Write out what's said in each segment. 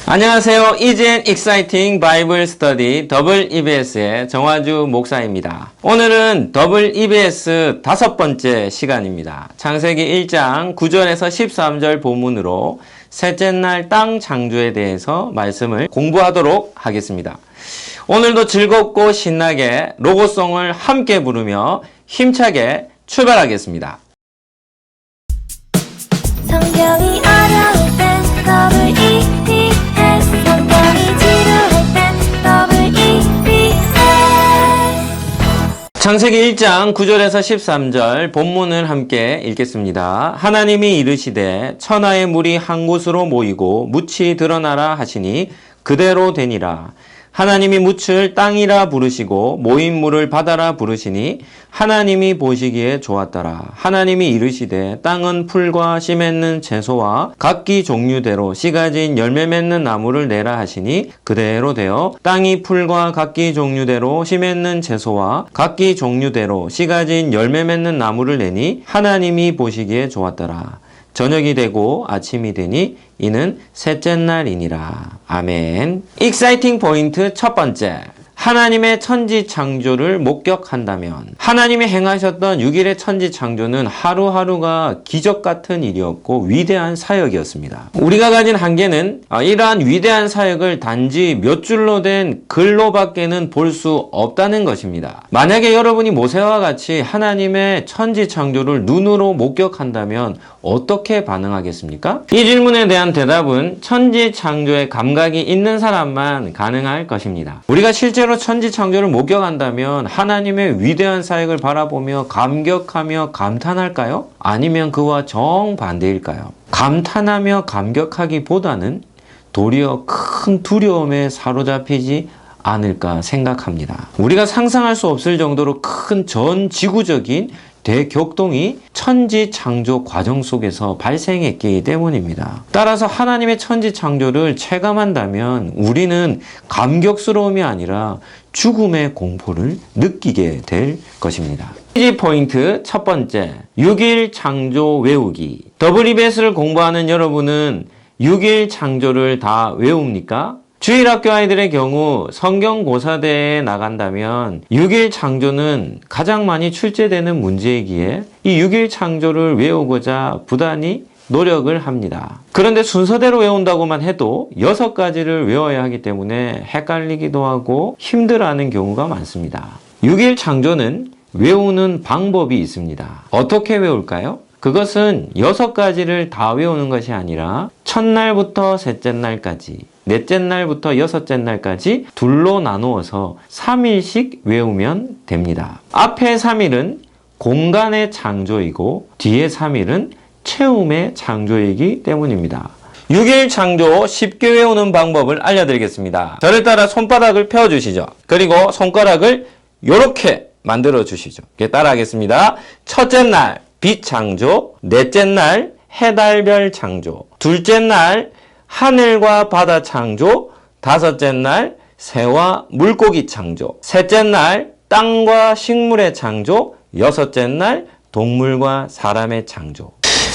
안녕하세요. Easy and Exciting Bible Study 더블 EBS의 정화주 목사입니다. 오늘은 더블 EBS 5번째 시간입니다. 창세기 1장 9절에서 13절 본문으로 셋째 날 땅 창조에 대해서 말씀을 공부하도록 하겠습니다. 오늘도 즐겁고 신나게 로고송을 함께 부르며 힘차게 출발하겠습니다. 성경이 어려울 땐 더블 EBS, 성경이 지루할 땐 더블 EBS. 창세기 1장 9절에서 13절 본문을 함께 읽겠습니다. 하나님이 이르시되 천하의 물이 한 곳으로 모이고 묻이 드러나라 하시니 그대로 되니라. 하나님이 묻을 땅이라 부르시고 모인 물을 바다라 부르시니 하나님이 보시기에 좋았더라. 하나님이 이르시되 땅은 풀과 씨 맺는 채소와 각기 종류대로 씨 가진 열매 맺는 나무를 내라 하시니 그대로 되어 땅이 풀과 각기 종류대로 씨 맺는 채소와 각기 종류대로 씨 가진 열매 맺는 나무를 내니 하나님이 보시기에 좋았더라. 저녁이 되고 아침이 되니 이는 셋째 날이니라. 아멘. 익사이팅 포인트 첫 번째. 하나님의 천지 창조를 목격한다면 하나님이 행하셨던 6일의 천지 창조는 하루하루가 기적 같은 일이었고 위대한 사역이었습니다. 우리가 가진 한계는 이러한 위대한 사역을 단지 몇 줄로 된 글로밖에는 볼 수 없다는 것입니다. 만약에 여러분이 모세와 같이 하나님의 천지 창조를 눈으로 목격한다면 어떻게 반응하겠습니까? 이 질문에 대한 대답은 천지 창조의 감각이 있는 사람만 가능할 것입니다. 우리가 실제로 천지 창조를 목격한다면 하나님의 위대한 사역을 바라보며 감격하며 감탄할까요? 아니면 그와 정반대일까요? 감탄하며 감격하기보다는 도리어 큰 두려움에 사로잡히지 않을까 생각합니다. 우리가 상상할 수 없을 정도로 큰 전 지구적인 대격동이 천지 창조 과정 속에서 발생했기 때문입니다. 따라서 하나님의 천지 창조를 체감한다면 우리는 감격스러움이 아니라 죽음의 공포를 느끼게 될 것입니다. 이지 포인트 첫 번째, 6일 창조 외우기. WBS를 공부하는 여러분은 6일 창조를 다 외웁니까? 주일학교 아이들의 경우 성경고사대회에 나간다면 6일 창조는 가장 많이 출제되는 문제이기에 이 6일 창조를 외우고자 부단히 노력을 합니다. 그런데 순서대로 외운다고만 해도 6가지를 외워야 하기 때문에 헷갈리기도 하고 힘들어하는 경우가 많습니다. 6일 창조는 외우는 방법이 있습니다. 어떻게 외울까요? 그것은 6가지를 다 외우는 것이 아니라 첫날부터 셋째 날까지, 넷째 날부터 여섯째 날까지 둘로 나누어서 3일씩 외우면 됩니다. 앞에 3일은 공간의 창조이고 뒤에 3일은 채움의 창조이기 때문입니다. 6일 창조 쉽게 외우는 방법을 알려드리겠습니다. 저를 따라 손바닥을 펴주시죠. 그리고 손가락을 이렇게 만들어 주시죠. 따라 하겠습니다. 첫째 날 빛 창조, 넷째 날 해달별 창조, 둘째 날 하늘과 바다 창조, 다섯째 날 새와 물고기 창조, 셋째 날 땅과 식물의 창조, 여섯째 날 동물과 사람의 창조.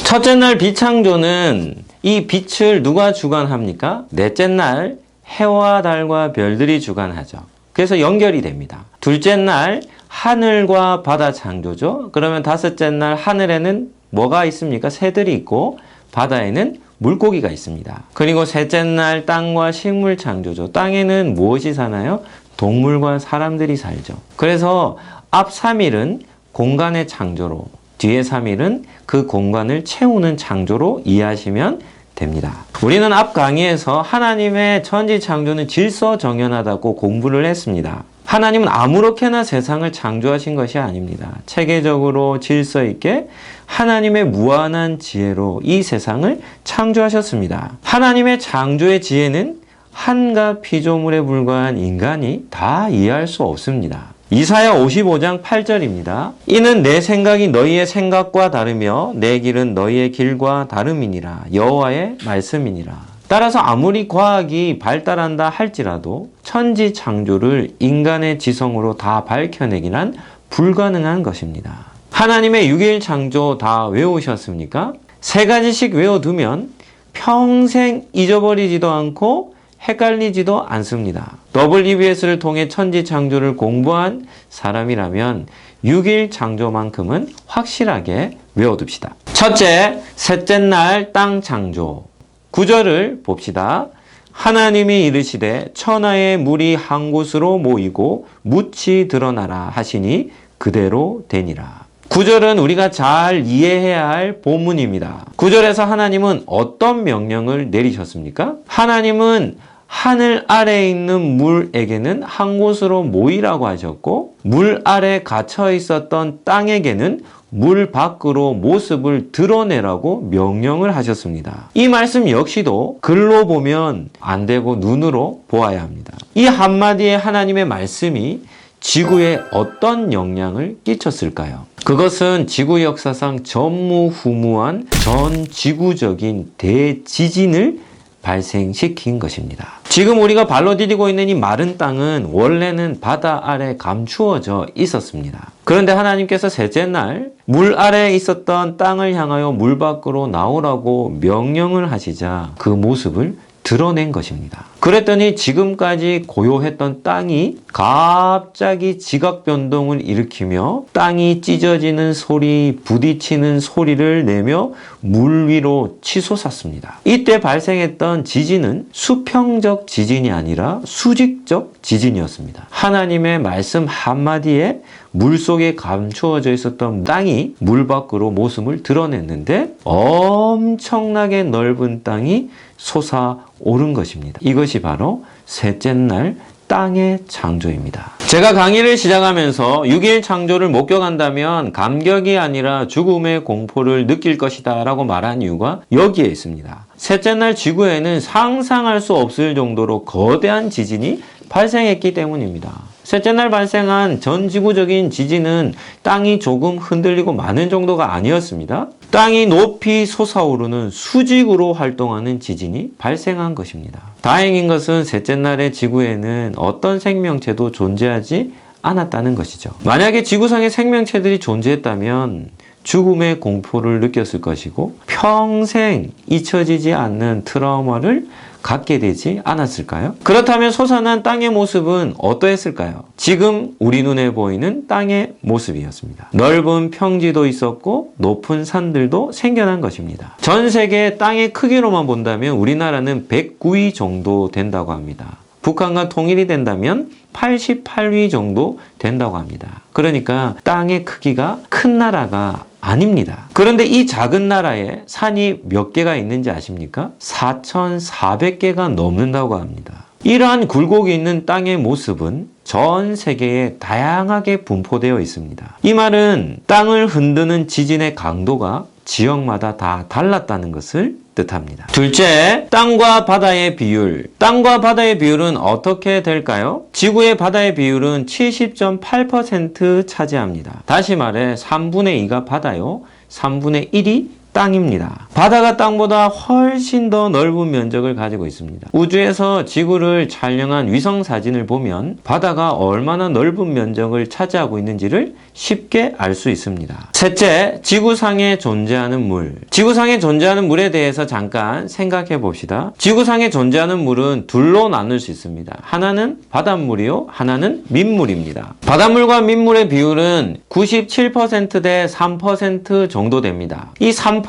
첫째 날 빛 창조는 이 빛을 누가 주관합니까? 넷째 날 해와 달과 별들이 주관하죠. 그래서 연결이 됩니다. 둘째 날 하늘과 바다 창조죠. 그러면 다섯째 날 하늘에는 뭐가 있습니까? 새들이 있고 바다에는 물고기가 있습니다. 그리고 셋째 날 땅과 식물 창조죠. 땅에는 무엇이 사나요? 동물과 사람들이 살죠. 그래서 앞 3일은 공간의 창조로, 뒤에 3일은 그 공간을 채우는 창조로 이해하시면 됩니다. 우리는 앞 강의에서 하나님의 천지 창조는 질서정연하다고 공부를 했습니다. 하나님은 아무렇게나 세상을 창조하신 것이 아닙니다. 체계적으로 질서 있게 하나님의 무한한 지혜로 이 세상을 창조하셨습니다. 하나님의 창조의 지혜는 한갓 피조물에 불과한 인간이 다 이해할 수 없습니다. 이사야 55장 8절입니다. 이는 내 생각이 너희의 생각과 다르며 내 길은 너희의 길과 다름이니라. 여호와의 말씀이니라. 따라서 아무리 과학이 발달한다 할지라도 천지 창조를 인간의 지성으로 다 밝혀내기란 불가능한 것입니다. 하나님의 6일 창조 다 외우셨습니까? 3가지씩 외워두면 평생 잊어버리지도 않고 헷갈리지도 않습니다. WBS를 통해 천지 창조를 공부한 사람이라면 6일 창조만큼은 확실하게 외워둡시다. 첫째, 셋째 날 땅 창조. 구절을 봅시다. 하나님이 이르시되 천하의 물이 한 곳으로 모이고 묻이 드러나라 하시니 그대로 되니라. 구절은 우리가 잘 이해해야 할 본문입니다. 구절에서 하나님은 어떤 명령을 내리셨습니까? 하나님은 하늘 아래에 있는 물에게는 한 곳으로 모이라고 하셨고, 물 아래 갇혀 있었던 땅에게는 물 밖으로 모습을 드러내라고 명령을 하셨습니다. 이 말씀 역시도 글로 보면 안 되고 눈으로 보아야 합니다. 이 한마디의 하나님의 말씀이 지구에 어떤 영향을 끼쳤을까요? 그것은 지구 역사상 전무후무한 전 지구적인 대지진을 발생시킨 것입니다. 지금 우리가 발로 디디고 있는 이 마른 땅은 원래는 바다 아래 감추어져 있었습니다. 그런데 하나님께서 셋째 날 물 아래에 있었던 땅을 향하여 물 밖으로 나오라고 명령을 하시자 그 모습을 드러낸 것입니다. 그랬더니 지금까지 고요했던 땅이 갑자기 지각 변동을 일으키며 땅이 찢어지는 소리, 부딪히는 소리를 내며 물 위로 치솟았습니다. 이때 발생했던 지진은 수평적 지진이 아니라 수직적 지진이었습니다. 하나님의 말씀 한마디에 물속에 감추어져 있었던 땅이 물 밖으로 모습을 드러냈는데 엄청나게 넓은 땅이 솟아오른 것입니다. 이것이 바로 셋째 날 땅의 창조입니다. 제가 강의를 시작하면서 6일 창조를 목격한다면 감격이 아니라 죽음의 공포를 느낄 것이다 라고 말한 이유가 여기에 있습니다. 셋째 날 지구에는 상상할 수 없을 정도로 거대한 지진이 발생했기 때문입니다. 셋째 날 발생한 전 지구적인 지진은 땅이 조금 흔들리고 마는 정도가 아니었습니다. 땅이 높이 솟아오르는 수직으로 활동하는 지진이 발생한 것입니다. 다행인 것은 셋째 날의 지구에는 어떤 생명체도 존재하지 않았다는 것이죠. 만약에 지구상에 생명체들이 존재했다면 죽음의 공포를 느꼈을 것이고 평생 잊혀지지 않는 트라우마를 갖게 되지 않았을까요? 그렇다면 솟아난 땅의 모습은 어떠했을까요? 지금 우리 눈에 보이는 땅의 모습이었습니다. 넓은 평지도 있었고 높은 산들도 생겨난 것입니다. 전 세계 땅의 크기로만 본다면 우리나라는 109위 정도 된다고 합니다. 북한과 통일이 된다면 88위 정도 된다고 합니다. 그러니까 땅의 크기가 큰 나라가 아닙니다. 그런데 이 작은 나라에 산이 몇 개가 있는지 아십니까? 4,400개가 넘는다고 합니다. 이러한 굴곡이 있는 땅의 모습은 전 세계에 다양하게 분포되어 있습니다. 이 말은 땅을 흔드는 지진의 강도가 지역마다 다 달랐다는 것을 뜻합니다. 둘째, 땅과 바다의 비율. 땅과 바다의 비율은 어떻게 될까요? 지구의 바다의 비율은 70.8% 차지합니다. 다시 말해 3분의 2가 바다요, 3분의 1이 땅입니다. 바다가 땅보다 훨씬 더 넓은 면적을 가지고 있습니다. 우주에서 지구를 촬영한 위성 사진을 보면 바다가 얼마나 넓은 면적을 차지하고 있는지를 쉽게 알 수 있습니다. 셋째, 지구상에 존재하는 물. 지구상에 존재하는 물에 대해서 잠깐 생각해 봅시다. 지구상에 존재하는 물은 둘로 나눌 수 있습니다. 하나는 바닷물이요, 하나는 민물입니다. 바닷물과 민물의 비율은 97% 대 3% 정도 됩니다. 이 3%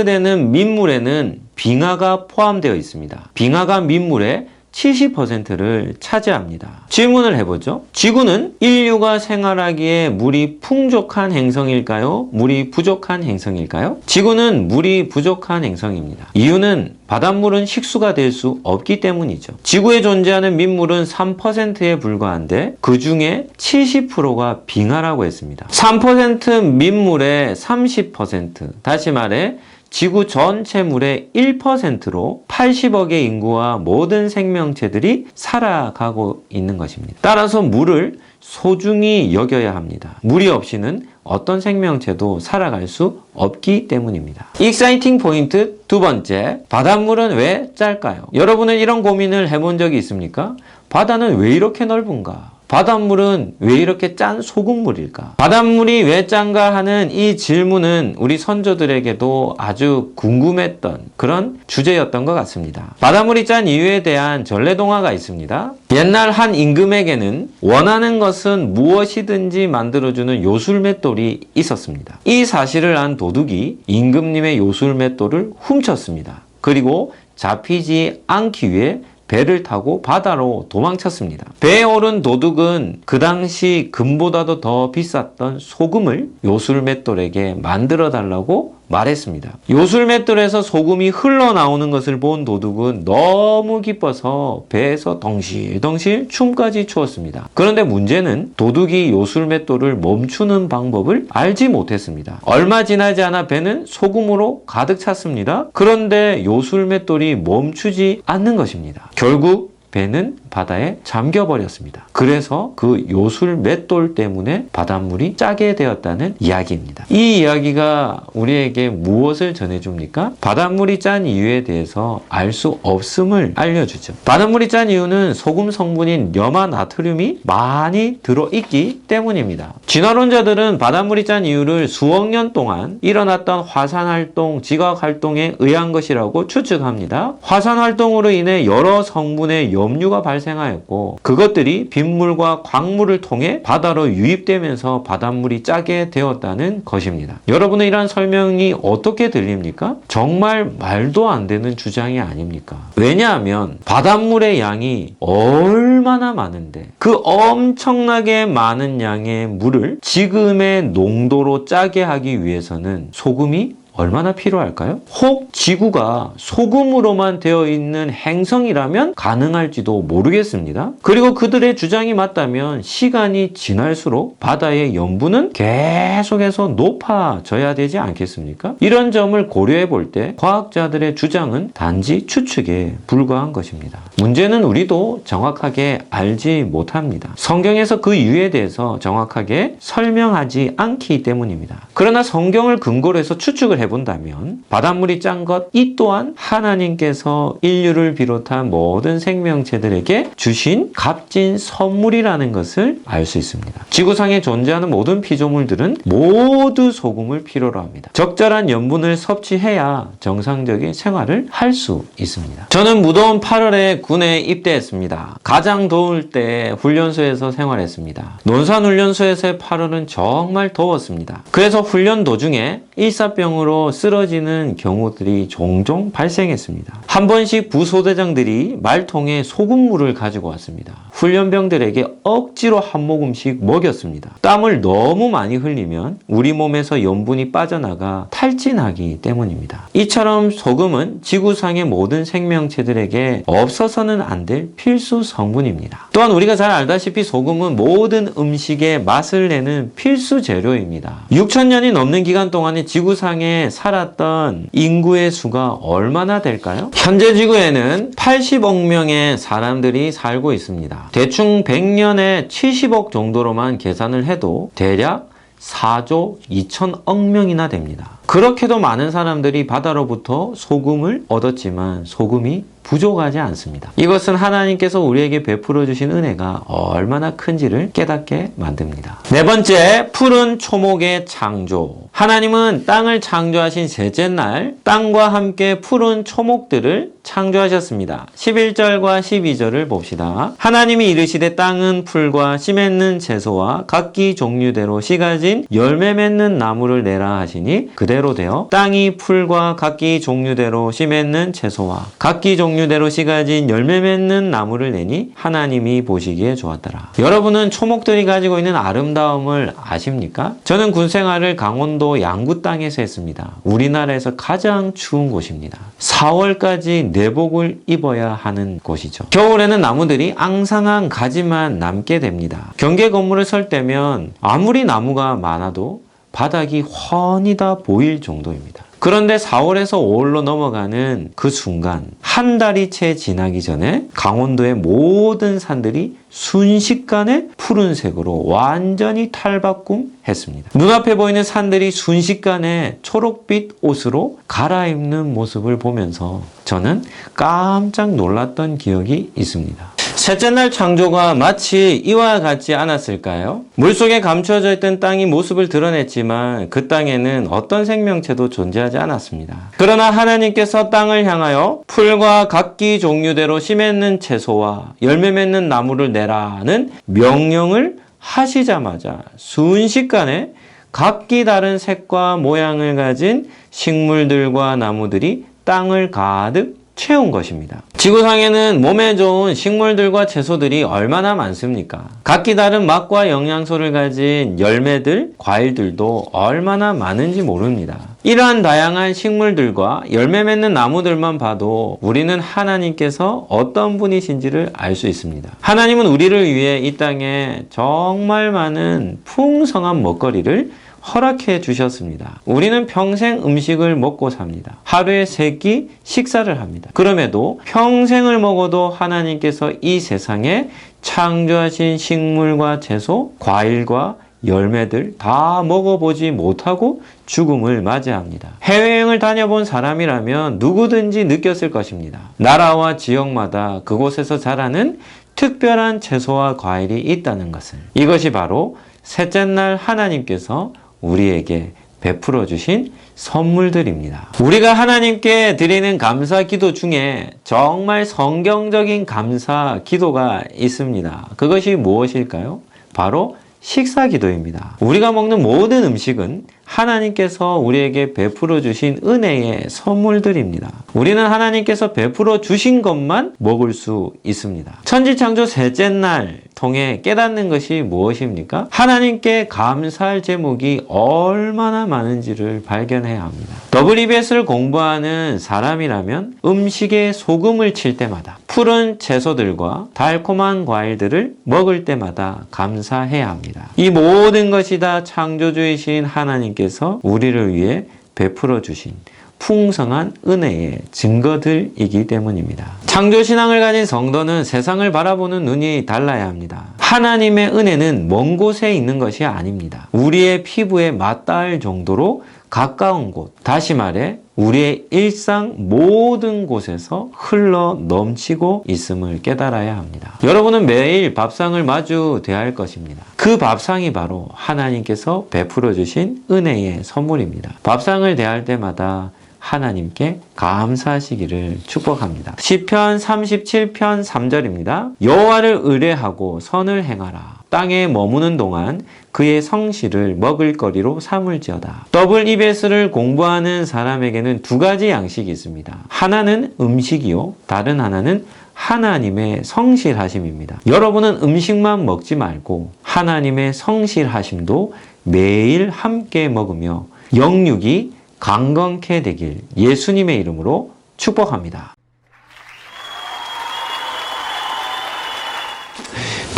되는 민물에는 빙하가 포함되어 있습니다. 빙하가 민물의 70%를 차지합니다. 질문을 해보죠. 지구는 인류가 생활하기에 물이 풍족한 행성일까요? 물이 부족한 행성일까요? 지구는 물이 부족한 행성입니다. 이유는 바닷물은 식수가 될 수 없기 때문이죠. 지구에 존재하는 민물은 3%에 불과한데 그 중에 70%가 빙하라고 했습니다. 3% 민물의 30%, 다시 말해 지구 전체 물의 1%로 80억의 인구와 모든 생명체들이 살아가고 있는 것입니다. 따라서 물을 소중히 여겨야 합니다. 물이 없이는 어떤 생명체도 살아갈 수 없기 때문입니다. 익사이팅 포인트 두 번째, 바닷물은 왜 짤까요? 여러분은 이런 고민을 해본 적이 있습니까? 바다는 왜 이렇게 넓은가? 바닷물은 왜 이렇게 짠 소금물일까? 바닷물이 왜 짠가 하는 이 질문은 우리 선조들에게도 아주 궁금했던 그런 주제였던 것 같습니다. 바닷물이 짠 이유에 대한 전래동화가 있습니다. 옛날 한 임금에게는 원하는 것은 무엇이든지 만들어주는 요술맷돌이 있었습니다. 이 사실을 안 도둑이 임금님의 요술맷돌을 훔쳤습니다. 그리고 잡히지 않기 위해 배를 타고 바다로 도망쳤습니다. 배에 오른 도둑은 그 당시 금보다도 더 비쌌던 소금을 요술맷돌에게 만들어 달라고 말했습니다. 요술맷돌에서 소금이 흘러나오는 것을 본 도둑은 너무 기뻐서 배에서 덩실덩실 춤까지 추었습니다. 그런데 문제는 도둑이 요술맷돌을 멈추는 방법을 알지 못했습니다. 얼마 지나지 않아 배는 소금으로 가득 찼습니다. 그런데 요술맷돌이 멈추지 않는 것입니다. 결국 배는 바다에 잠겨버렸습니다. 그래서 그 요술 맷돌 때문에 바닷물이 짜게 되었다는 이야기입니다. 이 이야기가 우리에게 무엇을 전해줍니까? 바닷물이 짠 이유에 대해서 알 수 없음을 알려주죠. 바닷물이 짠 이유는 소금 성분인 염화 나트륨이 많이 들어있기 때문입니다. 진화론자들은 바닷물이 짠 이유를 수억 년 동안 일어났던 화산활동, 지각활동에 의한 것이라고 추측합니다. 화산활동으로 인해 여러 성분의 염류가 발생하였고 그것들이 빗물과 광물을 통해 바다로 유입되면서 바닷물이 짜게 되었다는 것입니다. 여러분의 이러한 설명이 어떻게 들립니까? 정말 말도 안 되는 주장이 아닙니까? 왜냐하면 바닷물의 양이 얼마나 많은데 그 엄청나게 많은 양의 물을 지금의 농도로 짜게 하기 위해서는 소금이 얼마나 필요할까요? 혹 지구가 소금으로만 되어 있는 행성이라면 가능할지도 모르겠습니다. 그리고 그들의 주장이 맞다면 시간이 지날수록 바다의 염분은 계속해서 높아져야 되지 않겠습니까? 이런 점을 고려해 볼 때 과학자들의 주장은 단지 추측에 불과한 것입니다. 문제는 우리도 정확하게 알지 못합니다. 성경에서 그 이유에 대해서 정확하게 설명하지 않기 때문입니다. 그러나 성경을 근거로 해서 추측을 해본다면 바닷물이 짠 것 이 또한 하나님께서 인류를 비롯한 모든 생명체들에게 주신 값진 선물이라는 것을 알 수 있습니다. 지구상에 존재하는 모든 피조물들은 모두 소금을 필요로 합니다. 적절한 염분을 섭취해야 정상적인 생활을 할 수 있습니다. 저는 무더운 8월에 군에 입대했습니다. 가장 더울 때 훈련소에서 생활했습니다. 논산훈련소에서의 8월은 정말 더웠습니다. 그래서 훈련 도중에 일사병으로 쓰러지는 경우들이 종종 발생했습니다. 한 번씩 부소대장들이 말통에 소금물을 가지고 왔습니다. 훈련병들에게 억지로 한 모금씩 먹였습니다. 땀을 너무 많이 흘리면 우리 몸에서 염분이 빠져나가 탈진하기 때문입니다. 이처럼 소금은 지구상의 모든 생명체들에게 없어서는 안 될 필수 성분입니다. 또한 우리가 잘 알다시피 소금은 모든 음식의 맛을 내는 필수 재료입니다. 6,000년이 넘는 기간 동안에 지구상에 살았던 인구의 수가 얼마나 될까요? 현재 지구에는 80억 명의 사람들이 살고 있습니다. 대충 100년에 70억 정도로만 계산을 해도 대략 4조 2천억 명이나 됩니다. 그렇게도 많은 사람들이 바다로부터 소금을 얻었지만 소금이 부족하지 않습니다. 이것은 하나님께서 우리에게 베풀어 주신 은혜가 얼마나 큰지를 깨닫게 만듭니다. 네 번째, 푸른 초목의 창조. 하나님은 땅을 창조하신 셋째 날 땅과 함께 푸른 초목들을 창조하셨습니다. 11절과 12절을 봅시다. 하나님이 이르시되 땅은 풀과 씨 맺는 채소와 각기 종류대로 씨 가진 열매 맺는 나무를 내라 하시니 그대로 되어 땅이 풀과 각기 종류대로 씨 맺는 채소와 각기 종류대로 씨 가진 열매 맺는 나무를 내니 하나님이 보시기에 좋았더라. 여러분은 초목들이 가지고 있는 아름다움을 아십니까? 저는 군 생활을 강원도 양구 땅에서 했습니다. 우리나라에서 가장 추운 곳입니다. 4월까지 내복을 입어야 하는 곳이죠. 겨울에는 나무들이 앙상한 가지만 남게 됩니다. 경계 건물을 설 때면 아무리 나무가 많아도 바닥이 훤히 다 보일 정도입니다. 그런데 4월에서 5월로 넘어가는 그 순간 한 달이 채 지나기 전에 강원도의 모든 산들이 순식간에 푸른색으로 완전히 탈바꿈했습니다. 눈앞에 보이는 산들이 순식간에 초록빛 옷으로 갈아입는 모습을 보면서 저는 깜짝 놀랐던 기억이 있습니다. 셋째 날 창조가 마치 이와 같지 않았을까요? 물속에 감춰져 있던 땅이 모습을 드러냈지만 그 땅에는 어떤 생명체도 존재하지 않았습니다. 그러나 하나님께서 땅을 향하여 풀과 각기 종류대로 씨 맺는 채소와 열매 맺는 나무를 내라는 명령을 하시자마자 순식간에 각기 다른 색과 모양을 가진 식물들과 나무들이 땅을 가득 채운 것입니다. 지구상에는 몸에 좋은 식물들과 채소들이 얼마나 많습니까? 각기 다른 맛과 영양소를 가진 열매들, 과일들도 얼마나 많은지 모릅니다. 이러한 다양한 식물들과 열매 맺는 나무들만 봐도 우리는 하나님께서 어떤 분이신지를 알 수 있습니다. 하나님은 우리를 위해 이 땅에 정말 많은 풍성한 먹거리를 허락해 주셨습니다. 우리는 평생 음식을 먹고 삽니다. 하루에 3끼 식사를 합니다. 그럼에도 평생을 먹어도 하나님께서 이 세상에 창조하신 식물과 채소, 과일과 열매들 다 먹어보지 못하고 죽음을 맞이합니다. 해외여행을 다녀본 사람이라면 누구든지 느꼈을 것입니다. 나라와 지역마다 그곳에서 자라는 특별한 채소와 과일이 있다는 것을. 이것이 바로 셋째 날 하나님께서 우리에게 베풀어 주신 선물들입니다. 우리가 하나님께 드리는 감사 기도 중에 정말 성경적인 감사 기도가 있습니다. 그것이 무엇일까요? 바로 식사 기도입니다. 우리가 먹는 모든 음식은 하나님께서 우리에게 베풀어 주신 은혜의 선물들입니다. 우리는 하나님께서 베풀어 주신 것만 먹을 수 있습니다. 천지창조 셋째 날 통해 깨닫는 것이 무엇입니까? 하나님께 감사할 제목이 얼마나 많은지를 발견해야 합니다. WBS를 공부하는 사람이라면 음식에 소금을 칠 때마다 푸른 채소들과 달콤한 과일들을 먹을 때마다 감사해야 합니다. 이 모든 것이 다 창조주이신 하나님께서 우리를 위해 베풀어 주신 풍성한 은혜의 증거들이기 때문입니다. 창조신앙을 가진 성도는 세상을 바라보는 눈이 달라야 합니다. 하나님의 은혜는 먼 곳에 있는 것이 아닙니다. 우리의 피부에 맞닿을 정도로 가까운 곳, 다시 말해 우리의 일상 모든 곳에서 흘러 넘치고 있음을 깨달아야 합니다. 여러분은 매일 밥상을 마주 대할 것입니다. 그 밥상이 바로 하나님께서 베풀어 주신 은혜의 선물입니다. 밥상을 대할 때마다 하나님께 감사하시기를 축복합니다. 시편 37편 3절입니다. 여호와를 의뢰하고 선을 행하라. 땅에 머무는 동안 그의 성실을 먹을거리로 삼을지어다. WBS를 공부하는 사람에게는 두 가지 양식이 있습니다. 하나는 음식이요, 다른 하나는 하나님의 성실하심입니다. 여러분은 음식만 먹지 말고 하나님의 성실하심도 매일 함께 먹으며 영육이 강건케 되길 예수님의 이름으로 축복합니다.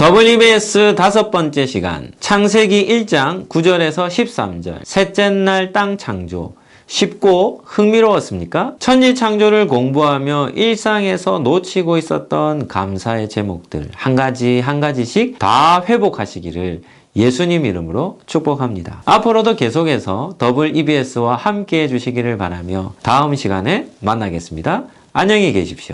WBS 5번째 시간, 창세기 1장 9절에서 13절, 셋째 날 땅 창조. 쉽고 흥미로웠습니까? 천지 창조를 공부하며 일상에서 놓치고 있었던 감사의 제목들 한 가지 한 가지씩 다 회복하시기를 예수님 이름으로 축복합니다. 앞으로도 계속해서 WBS와 함께 해주시기를 바라며 다음 시간에 만나겠습니다. 안녕히 계십시오.